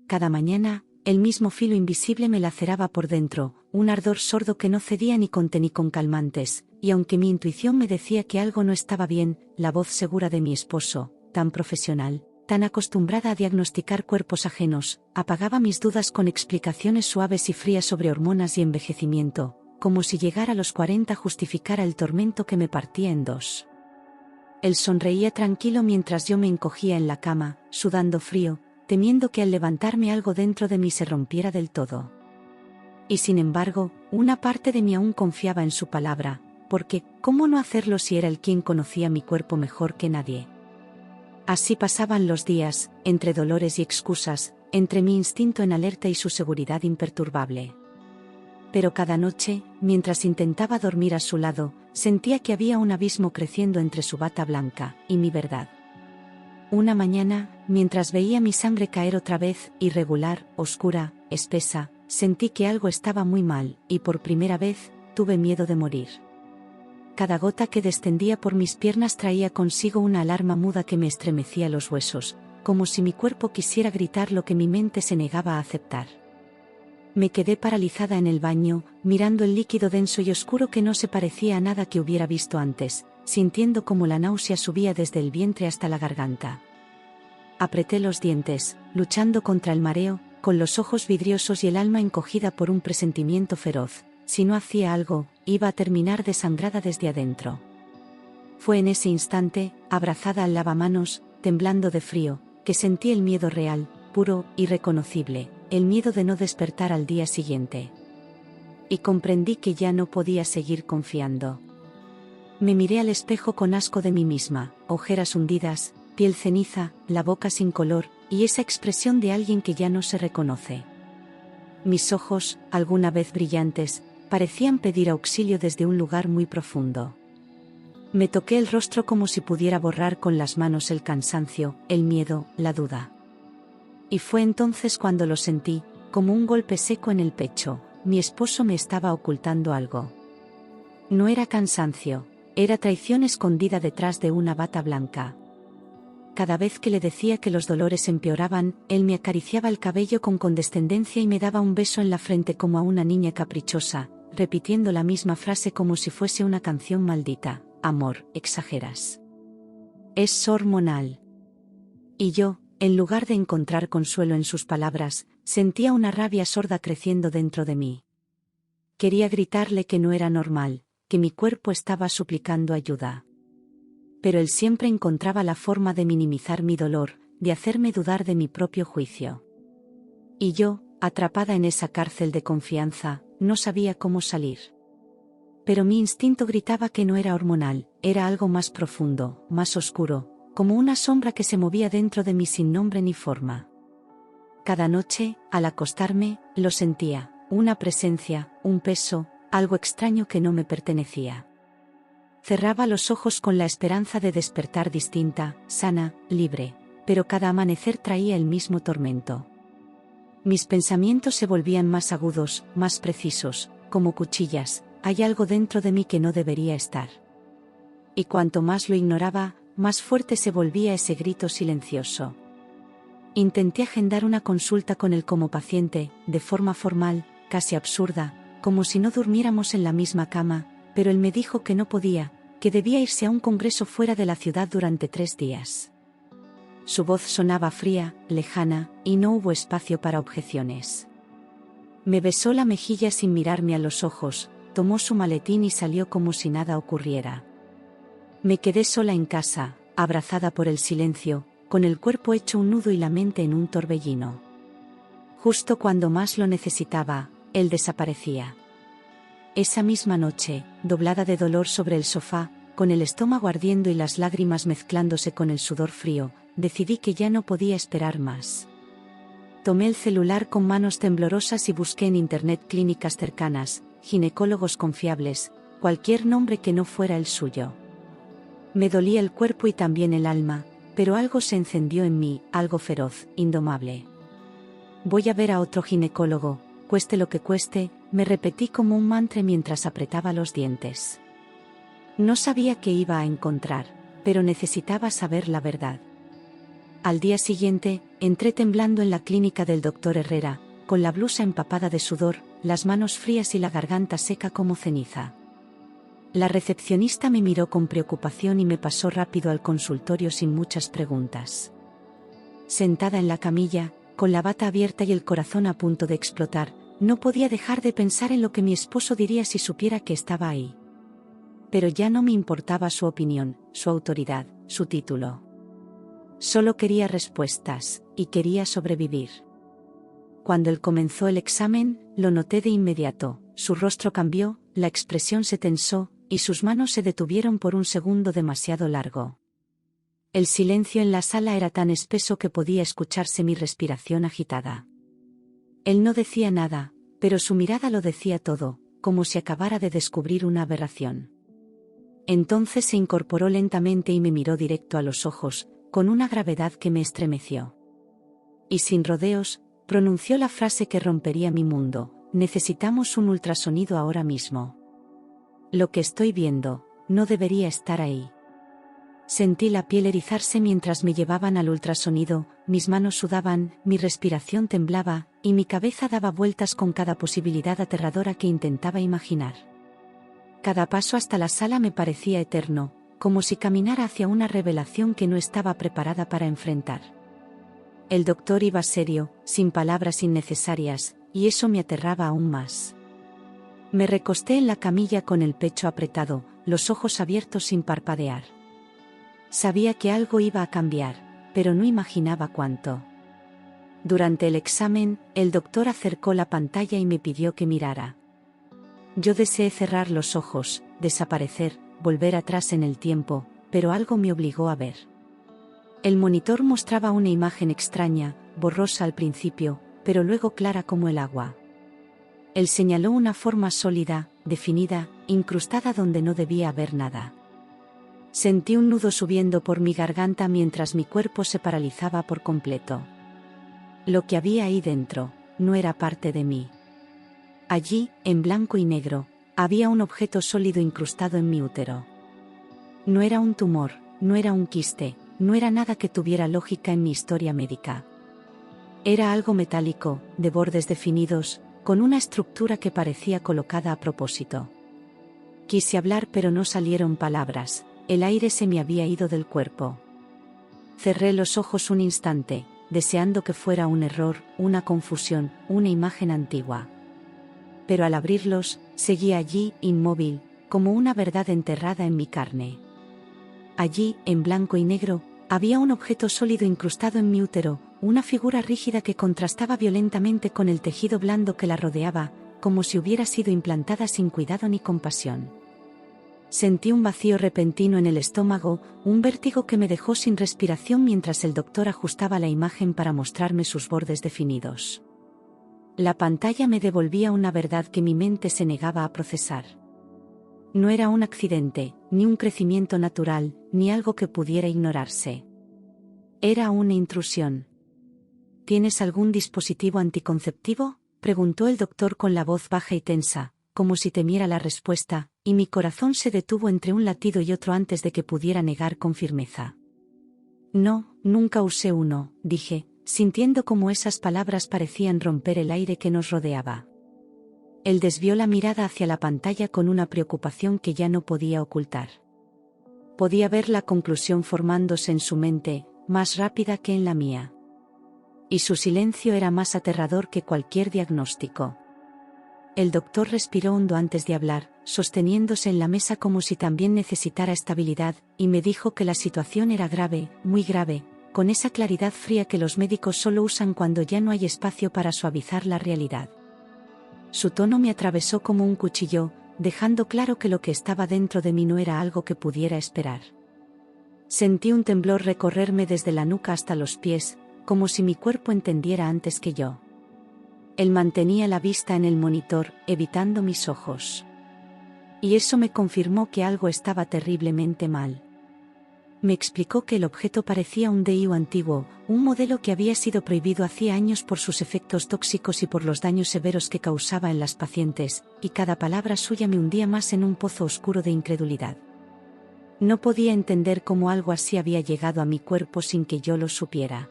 cada mañana, el mismo filo invisible me laceraba por dentro, un ardor sordo que no cedía ni con té ni con calmantes, y aunque mi intuición me decía que algo no estaba bien, la voz segura de mi esposo, tan profesional, tan acostumbrada a diagnosticar cuerpos ajenos, apagaba mis dudas con explicaciones suaves y frías sobre hormonas y envejecimiento, como si llegar a los 40 justificara el tormento que me partía en dos. Él sonreía tranquilo mientras yo me encogía en la cama, sudando frío, temiendo que al levantarme algo dentro de mí se rompiera del todo. Y sin embargo, una parte de mí aún confiaba en su palabra, porque, ¿cómo no hacerlo si era él quien conocía mi cuerpo mejor que nadie? Así pasaban los días, entre dolores y excusas, entre mi instinto en alerta y su seguridad imperturbable. Pero cada noche, mientras intentaba dormir a su lado, sentía que había un abismo creciendo entre su bata blanca y mi verdad. Una mañana, mientras veía mi sangre caer otra vez, irregular, oscura, espesa, sentí que algo estaba muy mal, y por primera vez, tuve miedo de morir. Cada gota que descendía por mis piernas traía consigo una alarma muda que me estremecía los huesos, como si mi cuerpo quisiera gritar lo que mi mente se negaba a aceptar. Me quedé paralizada en el baño, mirando el líquido denso y oscuro que no se parecía a nada que hubiera visto antes, sintiendo como la náusea subía desde el vientre hasta la garganta. Apreté los dientes, luchando contra el mareo, con los ojos vidriosos y el alma encogida por un presentimiento feroz. Si no hacía algo, iba a terminar desangrada desde adentro. Fue en ese instante, abrazada al lavamanos, temblando de frío, que sentí el miedo real, puro, irreconocible, el miedo de no despertar al día siguiente. Y comprendí que ya no podía seguir confiando. Me miré al espejo con asco de mí misma, ojeras hundidas, piel ceniza, la boca sin color, y esa expresión de alguien que ya no se reconoce. Mis ojos, alguna vez brillantes, parecían pedir auxilio desde un lugar muy profundo. Me toqué el rostro como si pudiera borrar con las manos el cansancio, el miedo, la duda. Y fue entonces cuando lo sentí, como un golpe seco en el pecho. Mi esposo me estaba ocultando algo. No era cansancio, era traición escondida detrás de una bata blanca. Cada vez que le decía que los dolores empeoraban, él me acariciaba el cabello con condescendencia y me daba un beso en la frente como a una niña caprichosa, repitiendo la misma frase como si fuese una canción maldita: amor, exageras. Es hormonal. Y yo, en lugar de encontrar consuelo en sus palabras, sentía una rabia sorda creciendo dentro de mí. Quería gritarle que no era normal, que mi cuerpo estaba suplicando ayuda. Pero él siempre encontraba la forma de minimizar mi dolor, de hacerme dudar de mi propio juicio. Y yo, atrapada en esa cárcel de confianza, no sabía cómo salir. Pero mi instinto gritaba que no era hormonal, era algo más profundo, más oscuro, como una sombra que se movía dentro de mí sin nombre ni forma. Cada noche, al acostarme, lo sentía, una presencia, un peso, algo extraño que no me pertenecía. Cerraba los ojos con la esperanza de despertar distinta, sana, libre, pero cada amanecer traía el mismo tormento. Mis pensamientos se volvían más agudos, más precisos, como cuchillas: hay algo dentro de mí que no debería estar. Y cuanto más lo ignoraba, más fuerte se volvía ese grito silencioso. Intenté agendar una consulta con él como paciente, de forma formal, casi absurda, como si no durmiéramos en la misma cama, pero él me dijo que no podía, que debía irse a un congreso fuera de la ciudad durante 3 días. Su voz sonaba fría, lejana, y no hubo espacio para objeciones. Me besó la mejilla sin mirarme a los ojos, tomó su maletín y salió como si nada ocurriera. Me quedé sola en casa, abrazada por el silencio, con el cuerpo hecho un nudo y la mente en un torbellino. Justo cuando más lo necesitaba, él desaparecía. Esa misma noche, doblada de dolor sobre el sofá, con el estómago ardiendo y las lágrimas mezclándose con el sudor frío, decidí que ya no podía esperar más. Tomé el celular con manos temblorosas y busqué en internet clínicas cercanas, ginecólogos confiables, cualquier nombre que no fuera el suyo. Me dolía el cuerpo y también el alma, pero algo se encendió en mí, algo feroz, indomable. Voy a ver a otro ginecólogo, cueste lo que cueste, me repetí como un mantra mientras apretaba los dientes. No sabía qué iba a encontrar, pero necesitaba saber la verdad. Al día siguiente, entré temblando en la clínica del doctor Herrera, con la blusa empapada de sudor, las manos frías y la garganta seca como ceniza. La recepcionista me miró con preocupación y me pasó rápido al consultorio sin muchas preguntas. Sentada en la camilla, con la bata abierta y el corazón a punto de explotar, no podía dejar de pensar en lo que mi esposo diría si supiera que estaba ahí. Pero ya no me importaba su opinión, su autoridad, su título. Solo quería respuestas, y quería sobrevivir. Cuando él comenzó el examen, lo noté de inmediato, su rostro cambió, la expresión se tensó, y sus manos se detuvieron por un segundo demasiado largo. El silencio en la sala era tan espeso que podía escucharse mi respiración agitada. Él no decía nada, pero su mirada lo decía todo, como si acabara de descubrir una aberración. Entonces se incorporó lentamente y me miró directo a los ojos, con una gravedad que me estremeció. Y sin rodeos, pronunció la frase que rompería mi mundo: necesitamos un ultrasonido ahora mismo. Lo que estoy viendo, no debería estar ahí. Sentí la piel erizarse mientras me llevaban al ultrasonido, mis manos sudaban, mi respiración temblaba, y mi cabeza daba vueltas con cada posibilidad aterradora que intentaba imaginar. Cada paso hasta la sala me parecía eterno, como si caminara hacia una revelación que no estaba preparada para enfrentar. El doctor iba serio, sin palabras innecesarias, y eso me aterraba aún más. Me recosté en la camilla con el pecho apretado, los ojos abiertos sin parpadear. Sabía que algo iba a cambiar, pero no imaginaba cuánto. Durante el examen, el doctor acercó la pantalla y me pidió que mirara. Yo deseé cerrar los ojos, desaparecer, volver atrás en el tiempo, pero algo me obligó a ver. El monitor mostraba una imagen extraña, borrosa al principio, pero luego clara como el agua. Él señaló una forma sólida, definida, incrustada donde no debía haber nada. Sentí un nudo subiendo por mi garganta mientras mi cuerpo se paralizaba por completo. Lo que había ahí dentro, no era parte de mí. Allí, en blanco y negro, había un objeto sólido incrustado en mi útero. No era un tumor, no era un quiste, no era nada que tuviera lógica en mi historia médica. Era algo metálico, de bordes definidos, con una estructura que parecía colocada a propósito. Quise hablar pero no salieron palabras, el aire se me había ido del cuerpo. Cerré los ojos un instante, deseando que fuera un error, una confusión, una imagen antigua. Pero al abrirlos, seguía allí, inmóvil, como una verdad enterrada en mi carne. Allí, en blanco y negro, había un objeto sólido incrustado en mi útero, una figura rígida que contrastaba violentamente con el tejido blando que la rodeaba, como si hubiera sido implantada sin cuidado ni compasión. Sentí un vacío repentino en el estómago, un vértigo que me dejó sin respiración mientras el doctor ajustaba la imagen para mostrarme sus bordes definidos. La pantalla me devolvía una verdad que mi mente se negaba a procesar. No era un accidente, ni un crecimiento natural, ni algo que pudiera ignorarse. Era una intrusión. ¿Tienes algún dispositivo anticonceptivo?, preguntó el doctor con la voz baja y tensa, como si temiera la respuesta, y mi corazón se detuvo entre un latido y otro antes de que pudiera negar con firmeza. No, nunca usé uno, dije, sintiendo cómo esas palabras parecían romper el aire que nos rodeaba. Él desvió la mirada hacia la pantalla con una preocupación que ya no podía ocultar. Podía ver la conclusión formándose en su mente, más rápida que en la mía. Y su silencio era más aterrador que cualquier diagnóstico. El doctor respiró hondo antes de hablar, sosteniéndose en la mesa como si también necesitara estabilidad, y me dijo que la situación era grave, muy grave, con esa claridad fría que los médicos solo usan cuando ya no hay espacio para suavizar la realidad. Su tono me atravesó como un cuchillo, dejando claro que lo que estaba dentro de mí no era algo que pudiera esperar. Sentí un temblor recorrerme desde la nuca hasta los pies, como si mi cuerpo entendiera antes que yo. Él mantenía la vista en el monitor, evitando mis ojos. Y eso me confirmó que algo estaba terriblemente mal. Me explicó que el objeto parecía un DIU antiguo, un modelo que había sido prohibido hacía años por sus efectos tóxicos y por los daños severos que causaba en las pacientes, y cada palabra suya me hundía más en un pozo oscuro de incredulidad. No podía entender cómo algo así había llegado a mi cuerpo sin que yo lo supiera.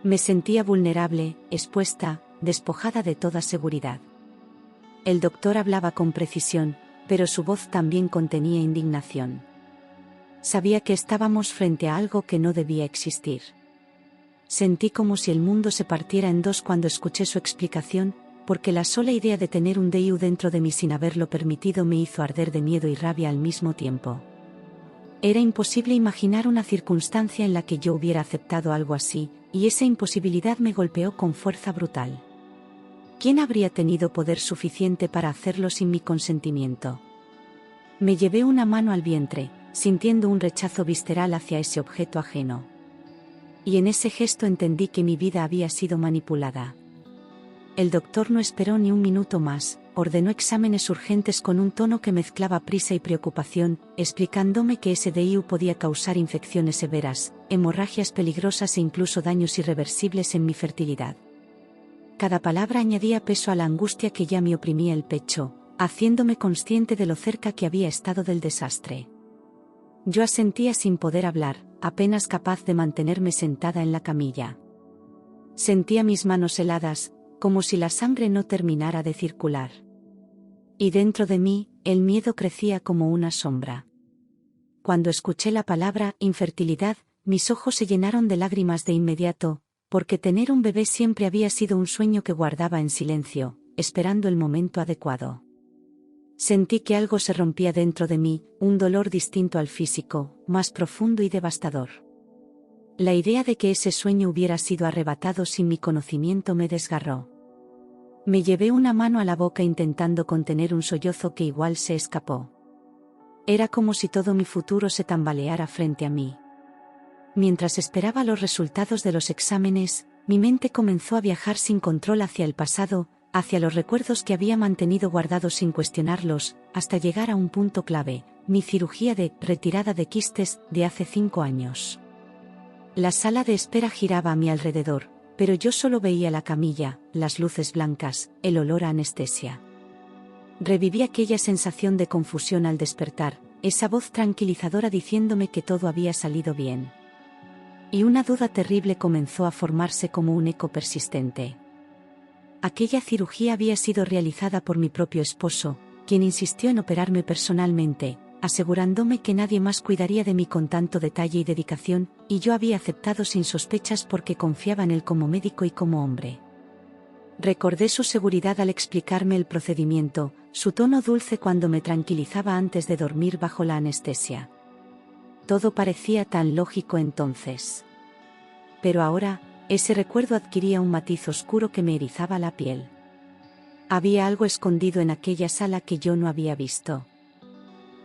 Me sentía vulnerable, expuesta, despojada de toda seguridad. El doctor hablaba con precisión, pero su voz también contenía indignación. Sabía que estábamos frente a algo que no debía existir. Sentí como si el mundo se partiera en dos cuando escuché su explicación, porque la sola idea de tener un DIU dentro de mí sin haberlo permitido me hizo arder de miedo y rabia al mismo tiempo. Era imposible imaginar una circunstancia en la que yo hubiera aceptado algo así, y esa imposibilidad me golpeó con fuerza brutal. ¿Quién habría tenido poder suficiente para hacerlo sin mi consentimiento? Me llevé una mano al vientre, sintiendo un rechazo visceral hacia ese objeto ajeno. Y en ese gesto entendí que mi vida había sido manipulada. El doctor no esperó ni un minuto más, ordenó exámenes urgentes con un tono que mezclaba prisa y preocupación, explicándome que ese DIU podía causar infecciones severas, hemorragias peligrosas e incluso daños irreversibles en mi fertilidad. Cada palabra añadía peso a la angustia que ya me oprimía el pecho, haciéndome consciente de lo cerca que había estado del desastre. Yo asentía sin poder hablar, apenas capaz de mantenerme sentada en la camilla. Sentía mis manos heladas, como si la sangre no terminara de circular. Y dentro de mí, el miedo crecía como una sombra. Cuando escuché la palabra infertilidad, mis ojos se llenaron de lágrimas de inmediato, porque tener un bebé siempre había sido un sueño que guardaba en silencio, esperando el momento adecuado. Sentí que algo se rompía dentro de mí, un dolor distinto al físico, más profundo y devastador. La idea de que ese sueño hubiera sido arrebatado sin mi conocimiento me desgarró. Me llevé una mano a la boca intentando contener un sollozo que igual se escapó. Era como si todo mi futuro se tambaleara frente a mí. Mientras esperaba los resultados de los exámenes, mi mente comenzó a viajar sin control hacia el pasado, hacia los recuerdos que había mantenido guardados sin cuestionarlos, hasta llegar a un punto clave, mi cirugía de retirada de quistes de hace 5 años. La sala de espera giraba a mi alrededor, pero yo solo veía la camilla, las luces blancas, el olor a anestesia. Reviví aquella sensación de confusión al despertar, esa voz tranquilizadora diciéndome que todo había salido bien. Y una duda terrible comenzó a formarse como un eco persistente. Aquella cirugía había sido realizada por mi propio esposo, quien insistió en operarme personalmente, asegurándome que nadie más cuidaría de mí con tanto detalle y dedicación, y yo había aceptado sin sospechas porque confiaba en él como médico y como hombre. Recordé su seguridad al explicarme el procedimiento, su tono dulce cuando me tranquilizaba antes de dormir bajo la anestesia. Todo parecía tan lógico entonces. Pero ahora, ese recuerdo adquiría un matiz oscuro que me erizaba la piel. Había algo escondido en aquella sala que yo no había visto.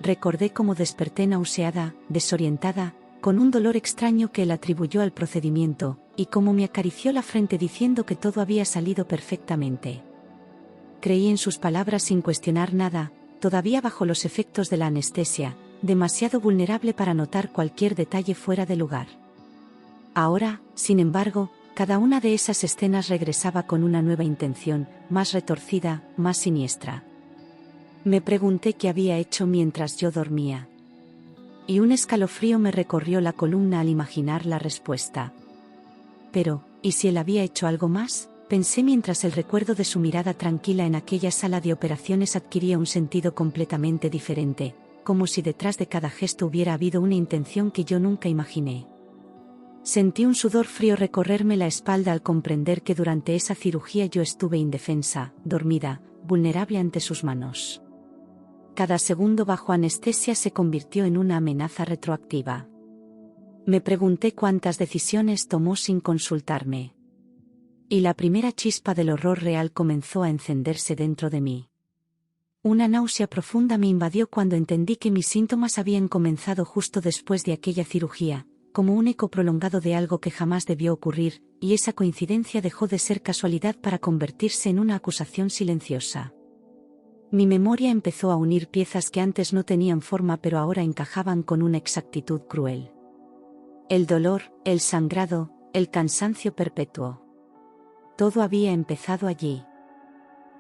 Recordé cómo desperté nauseada, desorientada, con un dolor extraño que él atribuyó al procedimiento, y cómo me acarició la frente diciendo que todo había salido perfectamente. Creí en sus palabras sin cuestionar nada, todavía bajo los efectos de la anestesia, demasiado vulnerable para notar cualquier detalle fuera de lugar. Ahora, sin embargo, cada una de esas escenas regresaba con una nueva intención, más retorcida, más siniestra. Me pregunté qué había hecho mientras yo dormía. Y un escalofrío me recorrió la columna al imaginar la respuesta. Pero, ¿y si él había hecho algo más? Pensé mientras el recuerdo de su mirada tranquila en aquella sala de operaciones adquiría un sentido completamente diferente, como si detrás de cada gesto hubiera habido una intención que yo nunca imaginé. Sentí un sudor frío recorrerme la espalda al comprender que durante esa cirugía yo estuve indefensa, dormida, vulnerable ante sus manos. Cada segundo bajo anestesia se convirtió en una amenaza retroactiva. Me pregunté cuántas decisiones tomó sin consultarme. Y la primera chispa del horror real comenzó a encenderse dentro de mí. Una náusea profunda me invadió cuando entendí que mis síntomas habían comenzado justo después de aquella cirugía, como un eco prolongado de algo que jamás debió ocurrir, y esa coincidencia dejó de ser casualidad para convertirse en una acusación silenciosa. Mi memoria empezó a unir piezas que antes no tenían forma pero ahora encajaban con una exactitud cruel. El dolor, el sangrado, el cansancio perpetuo. Todo había empezado allí.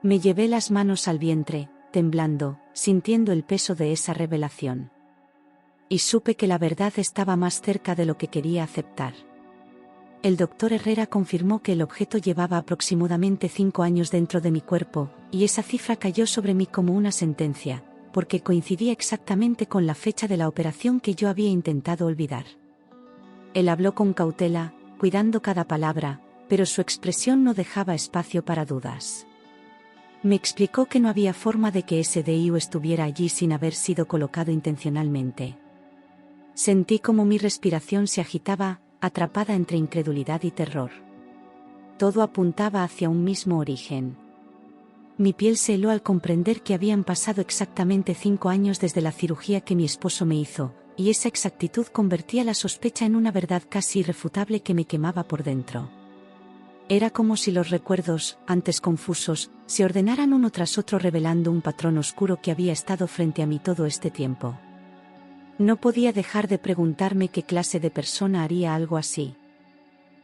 Me llevé las manos al vientre, temblando, sintiendo el peso de esa revelación. Y supe que la verdad estaba más cerca de lo que quería aceptar. El doctor Herrera confirmó que el objeto llevaba aproximadamente 5 años dentro de mi cuerpo, y esa cifra cayó sobre mí como una sentencia, porque coincidía exactamente con la fecha de la operación que yo había intentado olvidar. Él habló con cautela, cuidando cada palabra, pero su expresión no dejaba espacio para dudas. Me explicó que no había forma de que ese DIU estuviera allí sin haber sido colocado intencionalmente. Sentí como mi respiración se agitaba, atrapada entre incredulidad y terror. Todo apuntaba hacia un mismo origen. Mi piel se heló al comprender que habían pasado exactamente 5 años desde la cirugía que mi esposo me hizo, y esa exactitud convertía la sospecha en una verdad casi irrefutable que me quemaba por dentro. Era como si los recuerdos, antes confusos, se ordenaran uno tras otro revelando un patrón oscuro que había estado frente a mí todo este tiempo. No podía dejar de preguntarme qué clase de persona haría algo así.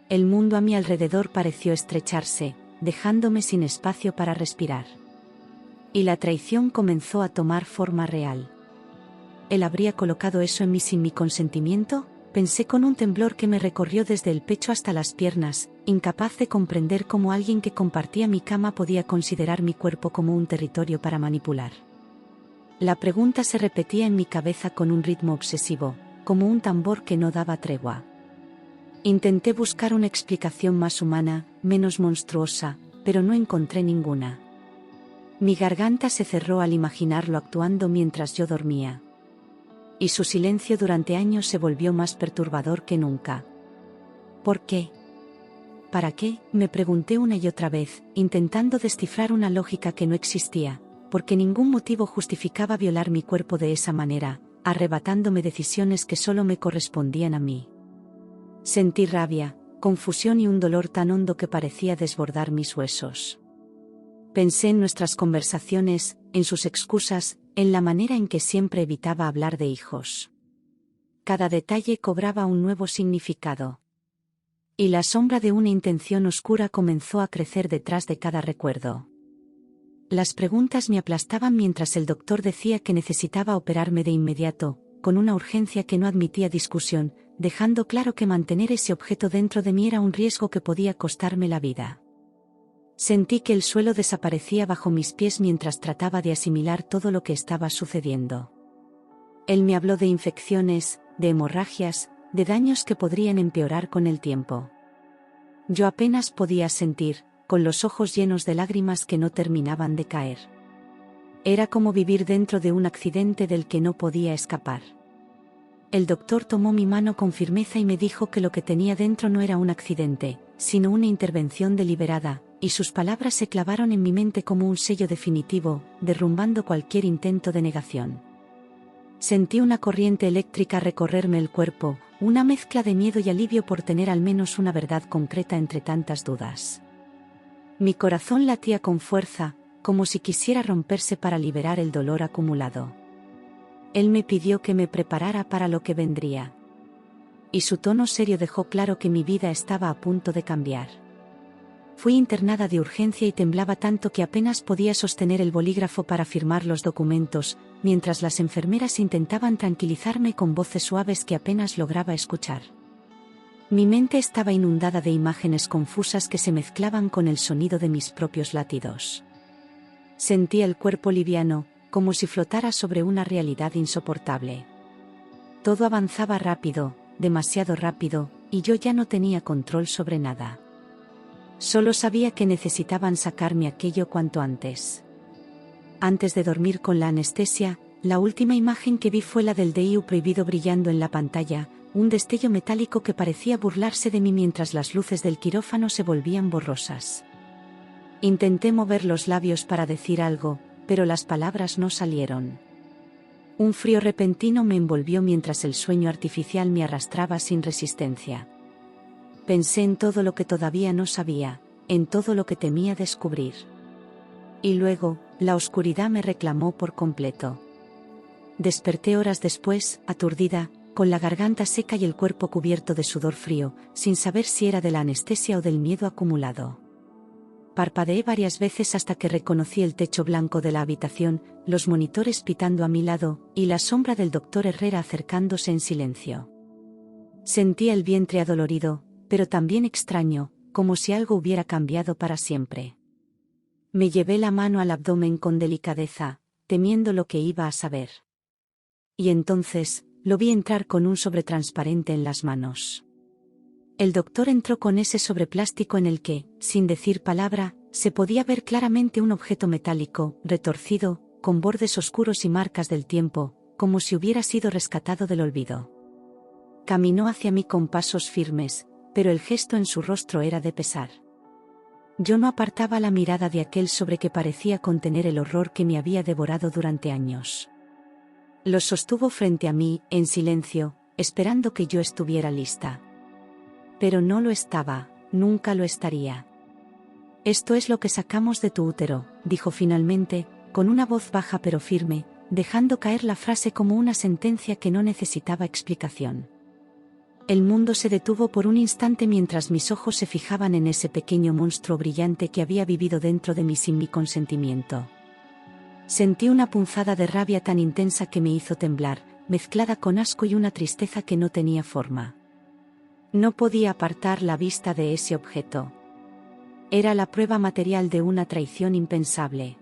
El mundo a mi alrededor pareció estrecharse, dejándome sin espacio para respirar. Y la traición comenzó a tomar forma real. ¿Él habría colocado eso en mí sin mi consentimiento? Pensé con un temblor que me recorrió desde el pecho hasta las piernas, incapaz de comprender cómo alguien que compartía mi cama podía considerar mi cuerpo como un territorio para manipular. La pregunta se repetía en mi cabeza con un ritmo obsesivo, como un tambor que no daba tregua. Intenté buscar una explicación más humana, menos monstruosa, pero no encontré ninguna. Mi garganta se cerró al imaginarlo actuando mientras yo dormía. Y su silencio durante años se volvió más perturbador que nunca. ¿Por qué? ¿Para qué?, me pregunté una y otra vez, intentando descifrar una lógica que no existía, porque ningún motivo justificaba violar mi cuerpo de esa manera, arrebatándome decisiones que solo me correspondían a mí. Sentí rabia, confusión y un dolor tan hondo que parecía desbordar mis huesos. Pensé en nuestras conversaciones, en sus excusas, en la manera en que siempre evitaba hablar de hijos. Cada detalle cobraba un nuevo significado. Y la sombra de una intención oscura comenzó a crecer detrás de cada recuerdo. Las preguntas me aplastaban mientras el doctor decía que necesitaba operarme de inmediato, con una urgencia que no admitía discusión, dejando claro que mantener ese objeto dentro de mí era un riesgo que podía costarme la vida. Sentí que el suelo desaparecía bajo mis pies mientras trataba de asimilar todo lo que estaba sucediendo. Él me habló de infecciones, de hemorragias, de daños que podrían empeorar con el tiempo. Yo apenas podía sentir, con los ojos llenos de lágrimas que no terminaban de caer. Era como vivir dentro de un accidente del que no podía escapar. El doctor tomó mi mano con firmeza y me dijo que lo que tenía dentro no era un accidente, sino una intervención deliberada, y sus palabras se clavaron en mi mente como un sello definitivo, derrumbando cualquier intento de negación. Sentí una corriente eléctrica recorrerme el cuerpo, una mezcla de miedo y alivio por tener al menos una verdad concreta entre tantas dudas. Mi corazón latía con fuerza, como si quisiera romperse para liberar el dolor acumulado. Él me pidió que me preparara para lo que vendría. Y su tono serio dejó claro que mi vida estaba a punto de cambiar. Fui internada de urgencia y temblaba tanto que apenas podía sostener el bolígrafo para firmar los documentos, mientras las enfermeras intentaban tranquilizarme con voces suaves que apenas lograba escuchar. Mi mente estaba inundada de imágenes confusas que se mezclaban con el sonido de mis propios latidos. Sentía el cuerpo liviano, como si flotara sobre una realidad insoportable. Todo avanzaba rápido, demasiado rápido, y yo ya no tenía control sobre nada. Solo sabía que necesitaban sacarme aquello cuanto antes. Antes de dormir con la anestesia, la última imagen que vi fue la del DIU prohibido brillando en la pantalla, un destello metálico que parecía burlarse de mí mientras las luces del quirófano se volvían borrosas. Intenté mover los labios para decir algo, pero las palabras no salieron. Un frío repentino me envolvió mientras el sueño artificial me arrastraba sin resistencia. Pensé en todo lo que todavía no sabía, en todo lo que temía descubrir. Y luego, la oscuridad me reclamó por completo. Desperté horas después, aturdida, con la garganta seca y el cuerpo cubierto de sudor frío, sin saber si era de la anestesia o del miedo acumulado. Parpadeé varias veces hasta que reconocí el techo blanco de la habitación, los monitores pitando a mi lado, y la sombra del doctor Herrera acercándose en silencio. Sentía el vientre adolorido, pero también extraño, como si algo hubiera cambiado para siempre. Me llevé la mano al abdomen con delicadeza, temiendo lo que iba a saber. Y entonces, lo vi entrar con un sobre transparente en las manos. El doctor entró con ese sobre plástico en el que, sin decir palabra, se podía ver claramente un objeto metálico, retorcido, con bordes oscuros y marcas del tiempo, como si hubiera sido rescatado del olvido. Caminó hacia mí con pasos firmes, pero el gesto en su rostro era de pesar. Yo no apartaba la mirada de aquel sobre que parecía contener el horror que me había devorado durante años. Lo sostuvo frente a mí, en silencio, esperando que yo estuviera lista. Pero no lo estaba, nunca lo estaría. «Esto es lo que sacamos de tu útero», dijo finalmente, con una voz baja pero firme, dejando caer la frase como una sentencia que no necesitaba explicación. El mundo se detuvo por un instante mientras mis ojos se fijaban en ese pequeño monstruo brillante que había vivido dentro de mí sin mi consentimiento. Sentí una punzada de rabia tan intensa que me hizo temblar, mezclada con asco y una tristeza que no tenía forma. No podía apartar la vista de ese objeto. Era la prueba material de una traición impensable.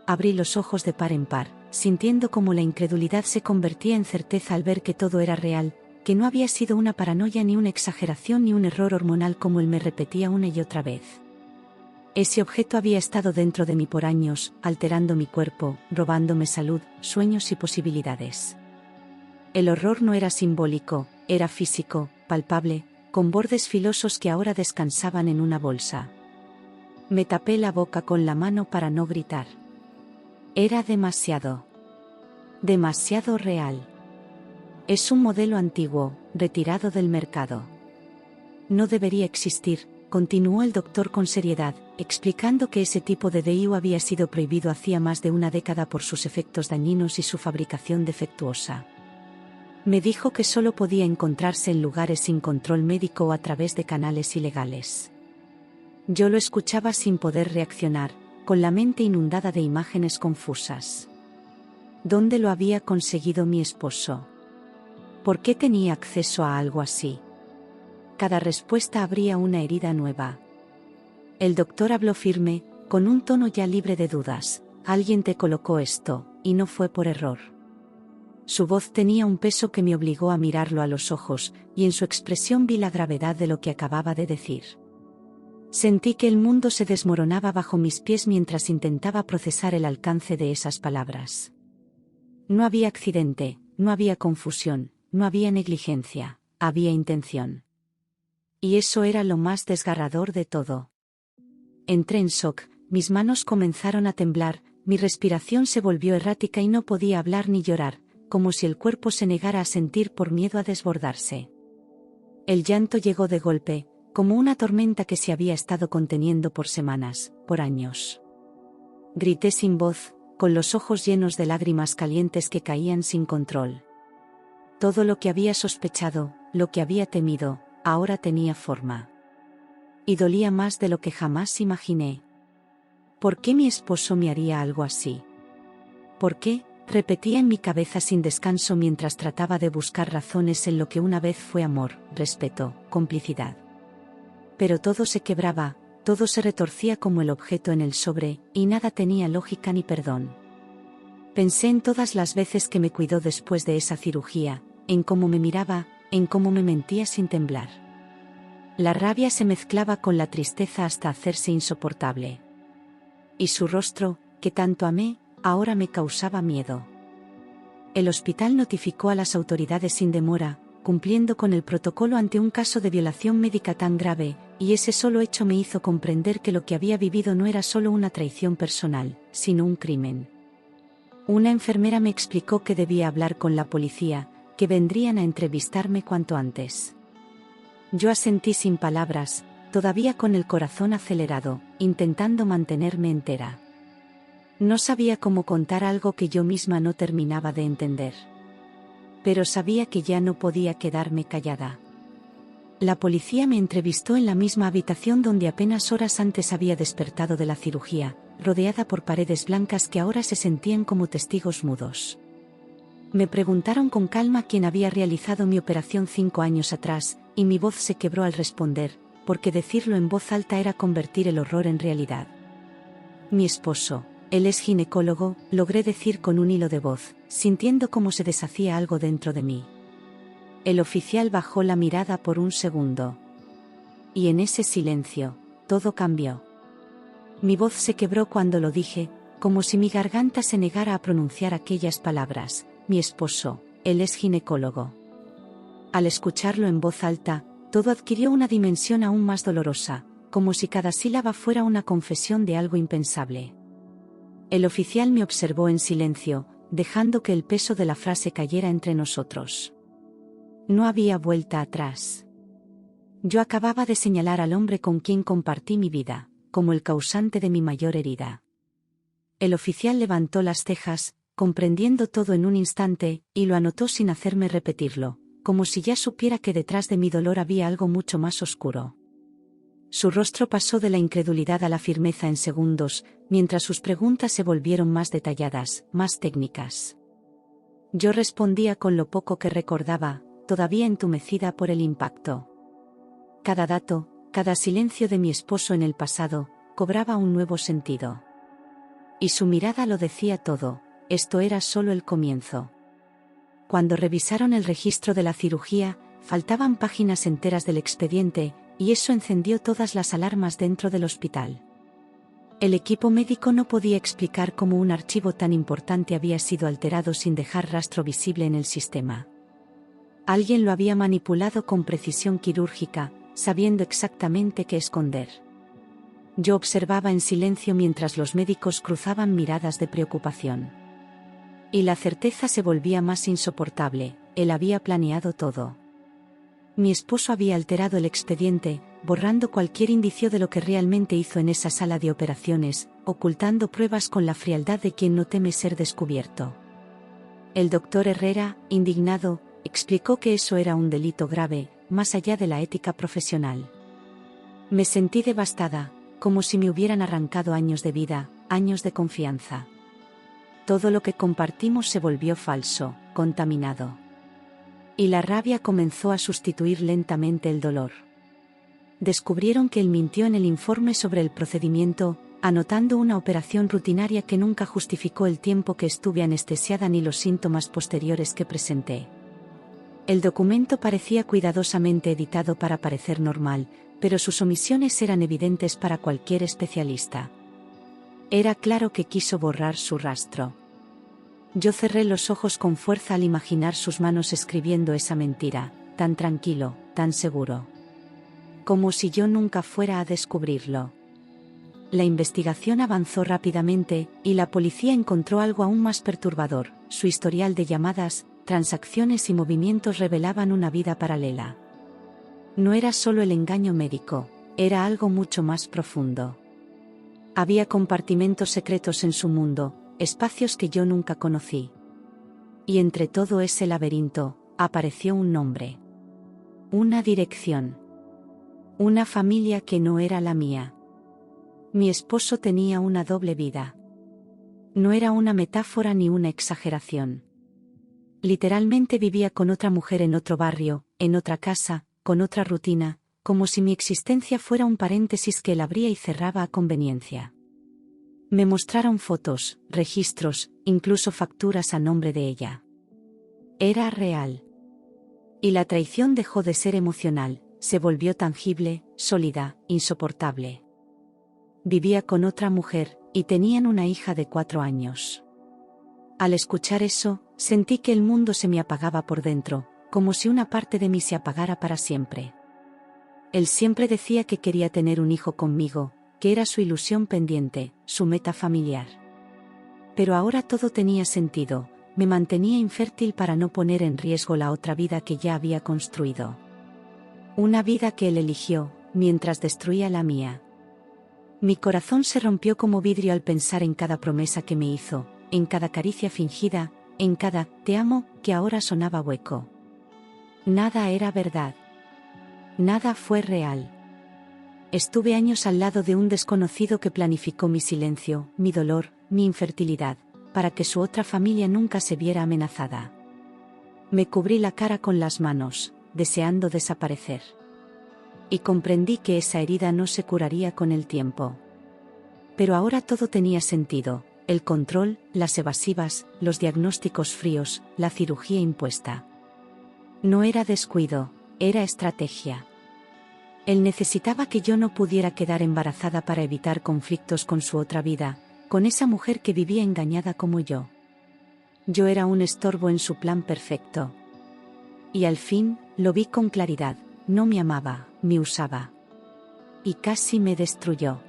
Abrí los ojos de par en par, sintiendo cómo la incredulidad se convertía en certeza al ver que todo era real, que no había sido una paranoia ni una exageración ni un error hormonal como él me repetía una y otra vez. Ese objeto había estado dentro de mí por años, alterando mi cuerpo, robándome salud, sueños y posibilidades. El horror no era simbólico, era físico, palpable, con bordes filosos que ahora descansaban en una bolsa. Me tapé la boca con la mano para no gritar. Era demasiado real. Es un modelo antiguo, retirado del mercado. No debería existir, continuó el doctor con seriedad, explicando que ese tipo de DIU había sido prohibido hacía más de una década por sus efectos dañinos y su fabricación defectuosa. Me dijo que solo podía encontrarse en lugares sin control médico o a través de canales ilegales. Yo lo escuchaba sin poder reaccionar, con la mente inundada de imágenes confusas. ¿Dónde lo había conseguido mi esposo? ¿Por qué tenía acceso a algo así? Cada respuesta abría una herida nueva. El doctor habló firme, con un tono ya libre de dudas. Alguien te colocó esto, y no fue por error. Su voz tenía un peso que me obligó a mirarlo a los ojos, y en su expresión vi la gravedad de lo que acababa de decir. Sentí que el mundo se desmoronaba bajo mis pies mientras intentaba procesar el alcance de esas palabras. No había accidente, no había confusión, no había negligencia, había intención. Y eso era lo más desgarrador de todo. Entré en shock, mis manos comenzaron a temblar, mi respiración se volvió errática y no podía hablar ni llorar, como si el cuerpo se negara a sentir por miedo a desbordarse. El llanto llegó de golpe, como una tormenta que se había estado conteniendo por semanas, por años. Grité sin voz, con los ojos llenos de lágrimas calientes que caían sin control. Todo lo que había sospechado, lo que había temido, ahora tenía forma. Y dolía más de lo que jamás imaginé. ¿Por qué mi esposo me haría algo así? ¿Por qué? Repetía en mi cabeza sin descanso mientras trataba de buscar razones en lo que una vez fue amor, respeto, complicidad. Pero todo se quebraba, todo se retorcía como el objeto en el sobre, y nada tenía lógica ni perdón. Pensé en todas las veces que me cuidó después de esa cirugía, en cómo me miraba, en cómo me mentía sin temblar. La rabia se mezclaba con la tristeza hasta hacerse insoportable. Y su rostro, que tanto amé, ahora me causaba miedo. El hospital notificó a las autoridades sin demora, cumpliendo con el protocolo ante un caso de violación médica tan grave, y ese solo hecho me hizo comprender que lo que había vivido no era solo una traición personal, sino un crimen. Una enfermera me explicó que debía hablar con la policía, que vendrían a entrevistarme cuanto antes. Yo asentí sin palabras, todavía con el corazón acelerado, intentando mantenerme entera. No sabía cómo contar algo que yo misma no terminaba de entender. Pero sabía que ya no podía quedarme callada. La policía me entrevistó en la misma habitación donde apenas horas antes había despertado de la cirugía, rodeada por paredes blancas que ahora se sentían como testigos mudos. Me preguntaron con calma quién había realizado mi operación 5 años atrás, y mi voz se quebró al responder, porque decirlo en voz alta era convertir el horror en realidad. Mi esposo, él es ginecólogo, logré decir con un hilo de voz, sintiendo cómo se deshacía algo dentro de mí. El oficial bajó la mirada por un segundo. Y en ese silencio, todo cambió. Mi voz se quebró cuando lo dije, como si mi garganta se negara a pronunciar aquellas palabras. Mi esposo, él es ginecólogo. Al escucharlo en voz alta, todo adquirió una dimensión aún más dolorosa, como si cada sílaba fuera una confesión de algo impensable. El oficial me observó en silencio, dejando que el peso de la frase cayera entre nosotros. No había vuelta atrás. Yo acababa de señalar al hombre con quien compartí mi vida, como el causante de mi mayor herida. El oficial levantó las cejas, comprendiendo todo en un instante, y lo anotó sin hacerme repetirlo, como si ya supiera que detrás de mi dolor había algo mucho más oscuro. Su rostro pasó de la incredulidad a la firmeza en segundos, mientras sus preguntas se volvieron más detalladas, más técnicas. Yo respondía con lo poco que recordaba, todavía entumecida por el impacto. Cada dato, cada silencio de mi esposo en el pasado, cobraba un nuevo sentido. Y su mirada lo decía todo, esto era solo el comienzo. Cuando revisaron el registro de la cirugía, faltaban páginas enteras del expediente, y eso encendió todas las alarmas dentro del hospital. El equipo médico no podía explicar cómo un archivo tan importante había sido alterado sin dejar rastro visible en el sistema. Alguien lo había manipulado con precisión quirúrgica, sabiendo exactamente qué esconder. Yo observaba en silencio mientras los médicos cruzaban miradas de preocupación. Y la certeza se volvía más insoportable, él había planeado todo. Mi esposo había alterado el expediente, borrando cualquier indicio de lo que realmente hizo en esa sala de operaciones, ocultando pruebas con la frialdad de quien no teme ser descubierto. El doctor Herrera, indignado, explicó que eso era un delito grave, más allá de la ética profesional. Me sentí devastada, como si me hubieran arrancado años de vida, años de confianza. Todo lo que compartimos se volvió falso, contaminado. Y la rabia comenzó a sustituir lentamente el dolor. Descubrieron que él mintió en el informe sobre el procedimiento, anotando una operación rutinaria que nunca justificó el tiempo que estuve anestesiada ni los síntomas posteriores que presenté. El documento parecía cuidadosamente editado para parecer normal, pero sus omisiones eran evidentes para cualquier especialista. Era claro que quiso borrar su rastro. Yo cerré los ojos con fuerza al imaginar sus manos escribiendo esa mentira, tan tranquilo, tan seguro. Como si yo nunca fuera a descubrirlo. La investigación avanzó rápidamente, y la policía encontró algo aún más perturbador: su historial de llamadas, transacciones y movimientos revelaban una vida paralela. No era solo el engaño médico, era algo mucho más profundo. Había compartimentos secretos en su mundo, espacios que yo nunca conocí. Y entre todo ese laberinto, apareció un nombre. Una dirección. Una familia que no era la mía. Mi esposo tenía una doble vida. No era una metáfora ni una exageración. Literalmente vivía con otra mujer en otro barrio, en otra casa, con otra rutina, como si mi existencia fuera un paréntesis que él abría y cerraba a conveniencia. Me mostraron fotos, registros, incluso facturas a nombre de ella. Era real. Y la traición dejó de ser emocional, se volvió tangible, sólida, insoportable. Vivía con otra mujer, y tenían una hija de 4 años. Al escuchar eso, sentí que el mundo se me apagaba por dentro, como si una parte de mí se apagara para siempre. Él siempre decía que quería tener un hijo conmigo, que era su ilusión pendiente, su meta familiar. Pero ahora todo tenía sentido, me mantenía infértil para no poner en riesgo la otra vida que ya había construido. Una vida que él eligió, mientras destruía la mía. Mi corazón se rompió como vidrio al pensar en cada promesa que me hizo, en cada caricia fingida, en cada «te amo» que ahora sonaba hueco. Nada era verdad. Nada fue real. Estuve años al lado de un desconocido que planificó mi silencio, mi dolor, mi infertilidad, para que su otra familia nunca se viera amenazada. Me cubrí la cara con las manos, deseando desaparecer. Y comprendí que esa herida no se curaría con el tiempo. Pero ahora todo tenía sentido: el control, las evasivas, los diagnósticos fríos, la cirugía impuesta. No era descuido, era estrategia. Él necesitaba que yo no pudiera quedar embarazada para evitar conflictos con su otra vida, con esa mujer que vivía engañada como yo. Yo era un estorbo en su plan perfecto. Y al fin, lo vi con claridad: no me amaba, me usaba. Y casi me destruyó.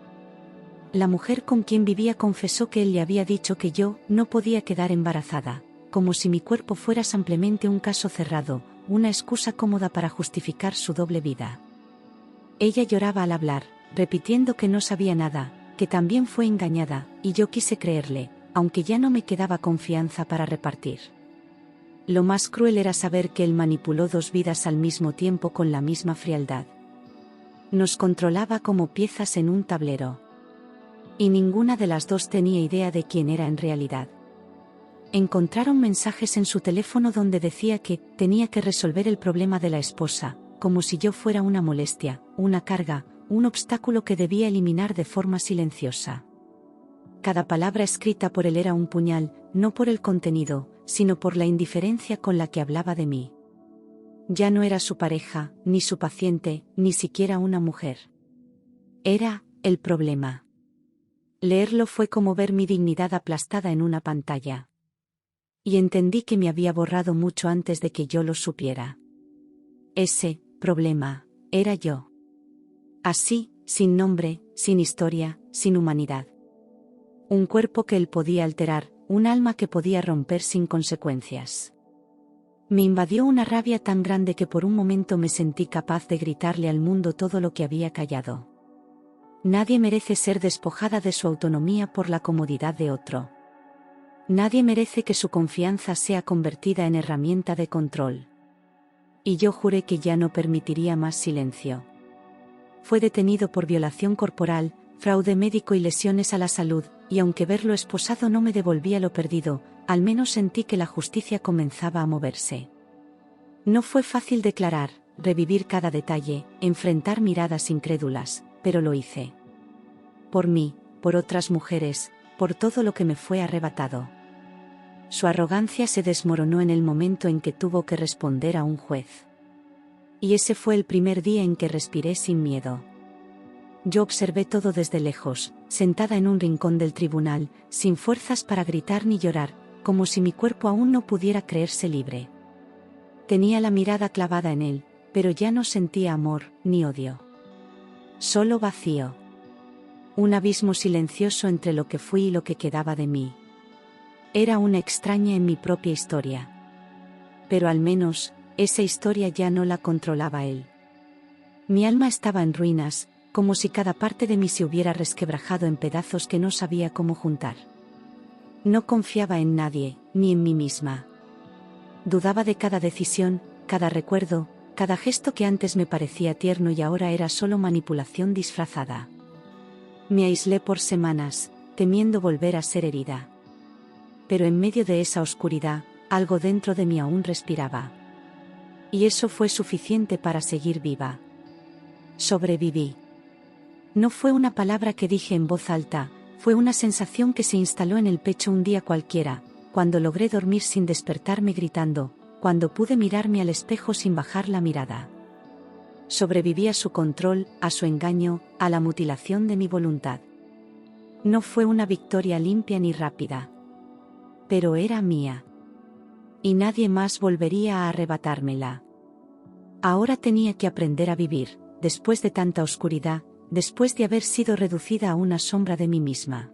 La mujer con quien vivía confesó que él le había dicho que yo no podía quedar embarazada, como si mi cuerpo fuera simplemente un caso cerrado, una excusa cómoda para justificar su doble vida. Ella lloraba al hablar, repitiendo que no sabía nada, que también fue engañada, y yo quise creerle, aunque ya no me quedaba confianza para repartir. Lo más cruel era saber que él manipuló dos vidas al mismo tiempo con la misma frialdad. Nos controlaba como piezas en un tablero. Y ninguna de las dos tenía idea de quién era en realidad. Encontraron mensajes en su teléfono donde decía que tenía que resolver el problema de la esposa, como si yo fuera una molestia, una carga, un obstáculo que debía eliminar de forma silenciosa. Cada palabra escrita por él era un puñal, no por el contenido, sino por la indiferencia con la que hablaba de mí. Ya no era su pareja, ni su paciente, ni siquiera una mujer. Era el problema. Leerlo fue como ver mi dignidad aplastada en una pantalla. Y entendí que me había borrado mucho antes de que yo lo supiera. Ese problema era yo. Así, sin nombre, sin historia, sin humanidad. Un cuerpo que él podía alterar, un alma que podía romper sin consecuencias. Me invadió una rabia tan grande que por un momento me sentí capaz de gritarle al mundo todo lo que había callado. Nadie merece ser despojada de su autonomía por la comodidad de otro. Nadie merece que su confianza sea convertida en herramienta de control. Y yo juré que ya no permitiría más silencio. Fue detenido por violación corporal, fraude médico y lesiones a la salud, y aunque verlo esposado no me devolvía lo perdido, al menos sentí que la justicia comenzaba a moverse. No fue fácil declarar, revivir cada detalle, enfrentar miradas incrédulas, pero lo hice. Por mí, por otras mujeres, por todo lo que me fue arrebatado. Su arrogancia se desmoronó en el momento en que tuvo que responder a un juez. Y ese fue el primer día en que respiré sin miedo. Yo observé todo desde lejos, sentada en un rincón del tribunal, sin fuerzas para gritar ni llorar, como si mi cuerpo aún no pudiera creerse libre. Tenía la mirada clavada en él, pero ya no sentía amor, ni odio. Solo vacío. Un abismo silencioso entre lo que fui y lo que quedaba de mí. Era una extraña en mi propia historia. Pero al menos, esa historia ya no la controlaba él. Mi alma estaba en ruinas, como si cada parte de mí se hubiera resquebrajado en pedazos que no sabía cómo juntar. No confiaba en nadie, ni en mí misma. Dudaba de cada decisión, cada recuerdo, cada gesto que antes me parecía tierno y ahora era solo manipulación disfrazada. Me aislé por semanas, temiendo volver a ser herida. Pero en medio de esa oscuridad, algo dentro de mí aún respiraba. Y eso fue suficiente para seguir viva. Sobreviví. No fue una palabra que dije en voz alta, fue una sensación que se instaló en el pecho un día cualquiera, cuando logré dormir sin despertarme gritando, cuando pude mirarme al espejo sin bajar la mirada. Sobreviví a su control, a su engaño, a la mutilación de mi voluntad. No fue una victoria limpia ni rápida. Pero era mía. Y nadie más volvería a arrebatármela. Ahora tenía que aprender a vivir, después de tanta oscuridad, después de haber sido reducida a una sombra de mí misma.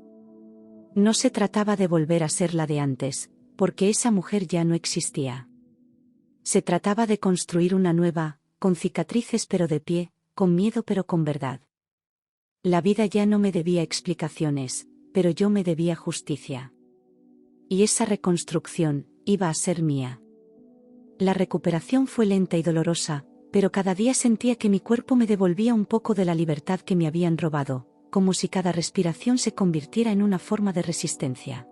No se trataba de volver a ser la de antes, porque esa mujer ya no existía. Se trataba de construir una nueva, con cicatrices pero de pie, con miedo pero con verdad. La vida ya no me debía explicaciones, pero yo me debía justicia. Y esa reconstrucción iba a ser mía. La recuperación fue lenta y dolorosa, pero cada día sentía que mi cuerpo me devolvía un poco de la libertad que me habían robado, como si cada respiración se convirtiera en una forma de resistencia.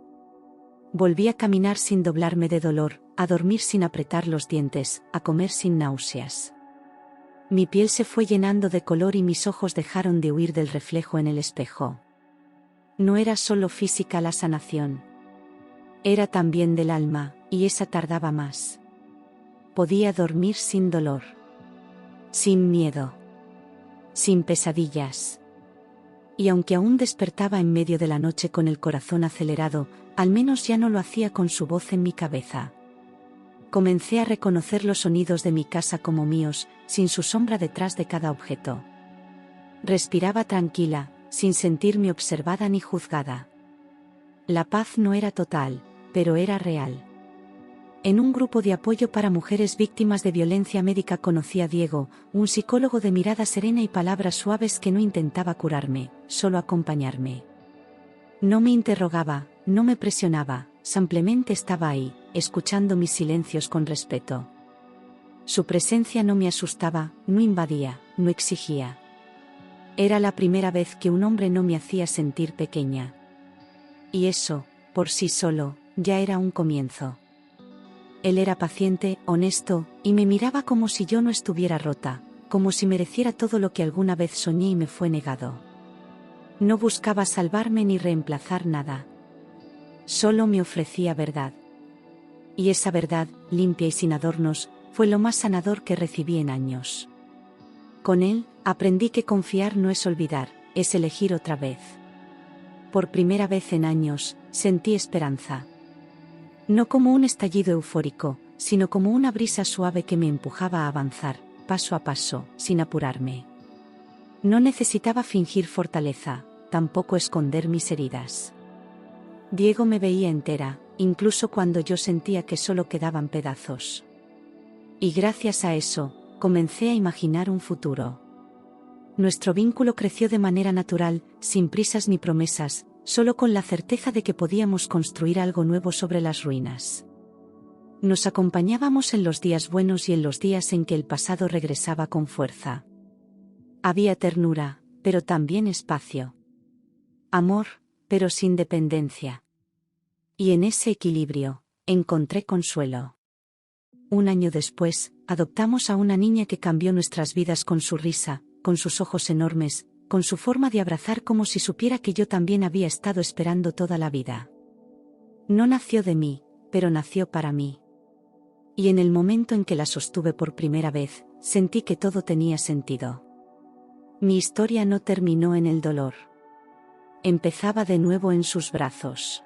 Volví a caminar sin doblarme de dolor, a dormir sin apretar los dientes, a comer sin náuseas. Mi piel se fue llenando de color y mis ojos dejaron de huir del reflejo en el espejo. No era solo física la sanación. Era también del alma, y esa tardaba más. Podía dormir sin dolor. Sin miedo. Sin pesadillas. Y aunque aún despertaba en medio de la noche con el corazón acelerado, al menos ya no lo hacía con su voz en mi cabeza. Comencé a reconocer los sonidos de mi casa como míos, sin su sombra detrás de cada objeto. Respiraba tranquila, sin sentirme observada ni juzgada. La paz no era total, pero era real. En un grupo de apoyo para mujeres víctimas de violencia médica conocí a Diego, un psicólogo de mirada serena y palabras suaves que no intentaba curarme, solo acompañarme. No me interrogaba, no me presionaba, simplemente estaba ahí, escuchando mis silencios con respeto. Su presencia no me asustaba, no invadía, no exigía. Era la primera vez que un hombre no me hacía sentir pequeña. Y eso, por sí solo, ya era un comienzo. Él era paciente, honesto, y me miraba como si yo no estuviera rota, como si mereciera todo lo que alguna vez soñé y me fue negado. No buscaba salvarme ni reemplazar nada. Solo me ofrecía verdad. Y esa verdad, limpia y sin adornos, fue lo más sanador que recibí en años. Con él, aprendí que confiar no es olvidar, es elegir otra vez. Por primera vez en años, sentí esperanza. No como un estallido eufórico, sino como una brisa suave que me empujaba a avanzar, paso a paso, sin apurarme. No necesitaba fingir fortaleza, tampoco esconder mis heridas. Diego me veía entera, incluso cuando yo sentía que solo quedaban pedazos. Y gracias a eso, comencé a imaginar un futuro. Nuestro vínculo creció de manera natural, sin prisas ni promesas, solo con la certeza de que podíamos construir algo nuevo sobre las ruinas. Nos acompañábamos en los días buenos y en los días en que el pasado regresaba con fuerza. Había ternura, pero también espacio. Amor, pero sin dependencia. Y en ese equilibrio, encontré consuelo. Un año después, adoptamos a una niña que cambió nuestras vidas con su risa, con sus ojos enormes, con su forma de abrazar como si supiera que yo también había estado esperando toda la vida. No nació de mí, pero nació para mí. Y en el momento en que la sostuve por primera vez, sentí que todo tenía sentido. Mi historia no terminó en el dolor. Empezaba de nuevo en sus brazos.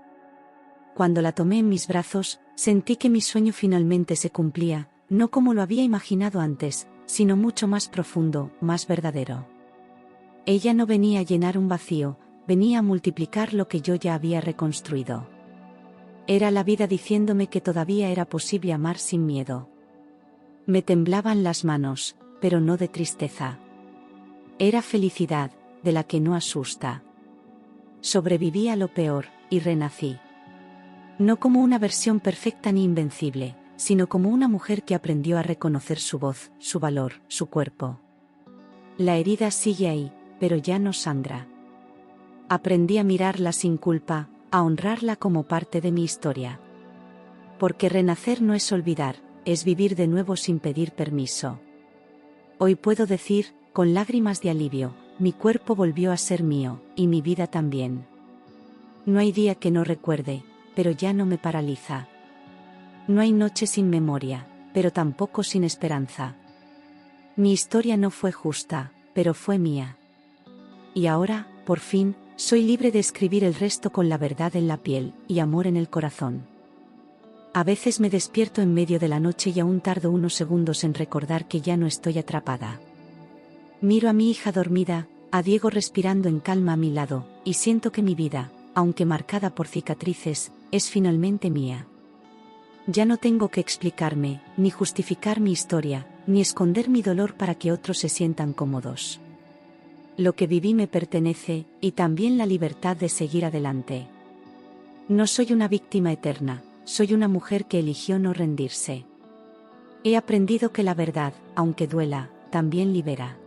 Cuando la tomé en mis brazos, sentí que mi sueño finalmente se cumplía, no como lo había imaginado antes, sino mucho más profundo, más verdadero. Ella no venía a llenar un vacío, venía a multiplicar lo que yo ya había reconstruido. Era la vida diciéndome que todavía era posible amar sin miedo. Me temblaban las manos, pero no de tristeza. Era felicidad, de la que no asusta. Sobreviví a lo peor, y renací. No como una versión perfecta ni invencible, sino como una mujer que aprendió a reconocer su voz, su valor, su cuerpo. La herida sigue ahí, pero ya no sangra. Aprendí a mirarla sin culpa, a honrarla como parte de mi historia. Porque renacer no es olvidar, es vivir de nuevo sin pedir permiso. Hoy puedo decir, con lágrimas de alivio, mi cuerpo volvió a ser mío, y mi vida también. No hay día que no recuerde, pero ya no me paraliza. No hay noche sin memoria, pero tampoco sin esperanza. Mi historia no fue justa, pero fue mía. Y ahora, por fin, soy libre de escribir el resto con la verdad en la piel, y amor en el corazón. A veces me despierto en medio de la noche y aún tardo unos segundos en recordar que ya no estoy atrapada. Miro a mi hija dormida, a Diego respirando en calma a mi lado, y siento que mi vida, aunque marcada por cicatrices, es finalmente mía. Ya no tengo que explicarme, ni justificar mi historia, ni esconder mi dolor para que otros se sientan cómodos. Lo que viví me pertenece, y también la libertad de seguir adelante. No soy una víctima eterna, soy una mujer que eligió no rendirse. He aprendido que la verdad, aunque duela, también libera.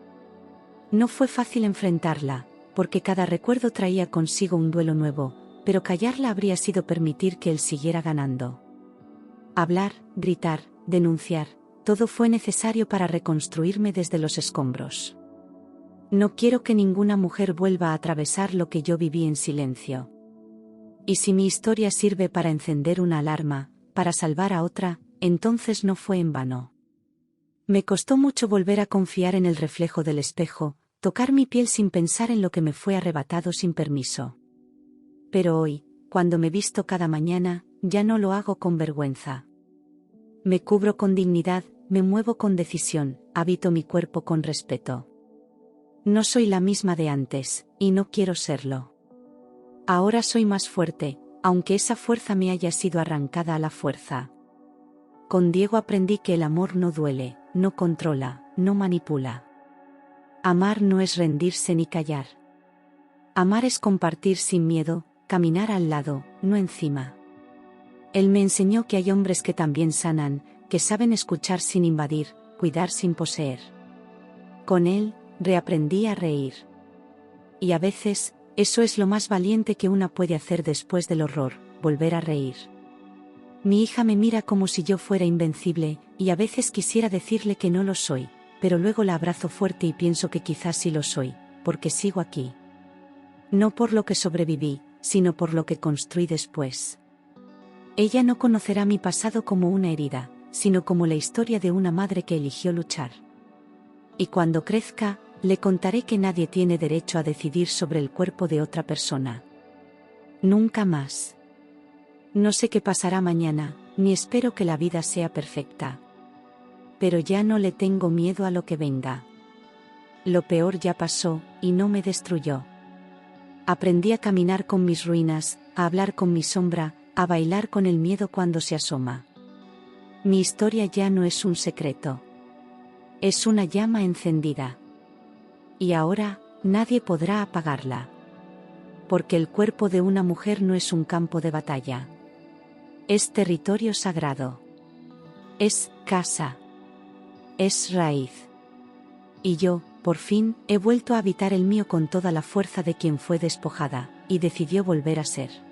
No fue fácil enfrentarla, porque cada recuerdo traía consigo un duelo nuevo, pero callarla habría sido permitir que él siguiera ganando. Hablar, gritar, denunciar, todo fue necesario para reconstruirme desde los escombros. No quiero que ninguna mujer vuelva a atravesar lo que yo viví en silencio. Y si mi historia sirve para encender una alarma, para salvar a otra, entonces no fue en vano. Me costó mucho volver a confiar en el reflejo del espejo, tocar mi piel sin pensar en lo que me fue arrebatado sin permiso. Pero hoy, cuando me visto cada mañana, ya no lo hago con vergüenza. Me cubro con dignidad, me muevo con decisión, habito mi cuerpo con respeto. No soy la misma de antes, y no quiero serlo. Ahora soy más fuerte, aunque esa fuerza me haya sido arrancada a la fuerza. Con Diego aprendí que el amor no duele, no controla, no manipula. Amar no es rendirse ni callar. Amar es compartir sin miedo, caminar al lado, no encima. Él me enseñó que hay hombres que también sanan, que saben escuchar sin invadir, cuidar sin poseer. Con él, reaprendí a reír. Y a veces, eso es lo más valiente que una puede hacer después del horror, volver a reír. Mi hija me mira como si yo fuera invencible, y a veces quisiera decirle que no lo soy, pero luego la abrazo fuerte y pienso que quizás sí lo soy, porque sigo aquí. No por lo que sobreviví, sino por lo que construí después. Ella no conocerá mi pasado como una herida, sino como la historia de una madre que eligió luchar. Y cuando crezca, le contaré que nadie tiene derecho a decidir sobre el cuerpo de otra persona. Nunca más. No sé qué pasará mañana, ni espero que la vida sea perfecta. Pero ya no le tengo miedo a lo que venga. Lo peor ya pasó, y no me destruyó. Aprendí a caminar con mis ruinas, a hablar con mi sombra, a bailar con el miedo cuando se asoma. Mi historia ya no es un secreto. Es una llama encendida. Y ahora, nadie podrá apagarla. Porque el cuerpo de una mujer no es un campo de batalla. Es territorio sagrado. Es casa. Es raíz. Y yo, por fin, he vuelto a habitar el mío con toda la fuerza de quien fue despojada, y decidió volver a ser.